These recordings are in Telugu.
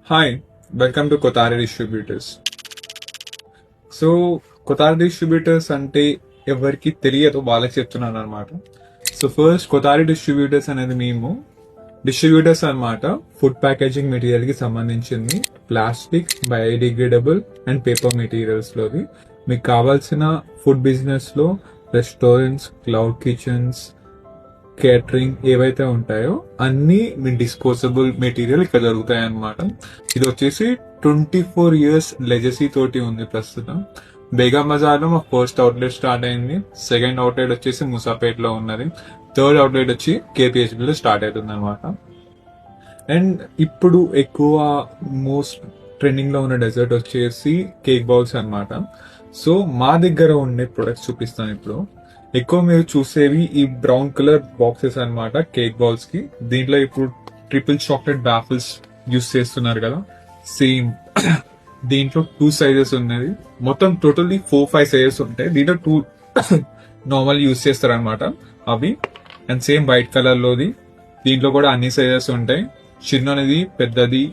Hi, welcome to Kothari distributors. So Kothari distributors అంటే ఎవరికి తెలియదు, వాళ్ళకి చెప్తున్నాను అనమాట. సో ఫస్ట్ కొతారి డిస్ట్రిబ్యూటర్స్ అనేది మేము డిస్ట్రిబ్యూటర్స్ అనమాట. ఫుడ్ ప్యాకేజింగ్ మెటీరియల్ కి సంబంధించింది plastic, biodegradable and paper materials లోది. మీకు కావాల్సిన ఫుడ్ బిజినెస్ లో రెస్టారెంట్స్, క్లౌడ్ కిచెన్స్, కేటరింగ్ ఏవైతే ఉంటాయో అన్ని మీ డిస్పోజబుల్ మెటీరియల్ ఇక్కడ దొరుకుతాయి అన్నమాట. ఇది వచ్చేసి 24 years లెగసీ తోటి ఉంది ప్రస్తుతం. బేగం బజార్ లో మా ఫస్ట్ అవుట్లెట్ స్టార్ట్ అయింది. సెకండ్ అవుట్లెట్ వచ్చేసి ముసాపేట్ లో ఉన్నది. థర్డ్ అవుట్లెట్ వచ్చి KPHB లో స్టార్ట్ అవుతుంది అనమాట. అండ్ ఇప్పుడు ఎక్కువ మోస్ట్ ట్రెండింగ్ లో ఉన్న డెజర్ట్ వచ్చేసి కేక్ బౌల్స్ అన్నమాట. సో మా దగ్గర ఉండే ప్రొడక్ట్స్ చూపిస్తాను ఇప్పుడు. ఎక్కువ మీరు చూసేవి ఈ బ్రౌన్ కలర్ బాక్సెస్ అన్నమాట కేక్ బాల్స్ కి. దీంట్లో ఇప్పుడు ట్రిపుల్ చాక్లెట్ బాఫిల్స్ యూస్ చేస్తున్నారు కదా, సేమ్ దీంట్లో 2 సైజెస్ ఉన్నది. మొత్తం టోటల్లీ 4-5 సైజెస్ ఉంటాయి. దీంట్లో 2 నార్మల్ యూస్ చేస్తారు అనమాట అవి. అండ్ సేమ్ వైట్ కలర్ లోది దీంట్లో కూడా అన్ని సైజెస్ ఉంటాయి. చిన్నది, పెద్దది,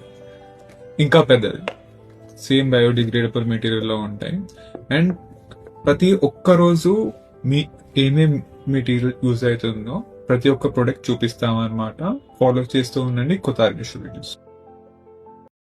ఇంకా పెద్దది, సేమ్ బయోడిగ్రేడబుల్ మెటీరియల్ లో ఉంటాయి. అండ్ ప్రతి ఒక్క రోజు మీ ఏమేం మెటీరియల్ యూజ్ అవుతుందో ప్రతి ఒక్క ప్రొడక్ట్ చూపిస్తామన్నమాట. ఫాలో చేస్తూ ఉండండి కొత్త డిస్ట్రిబ్యూటర్స్.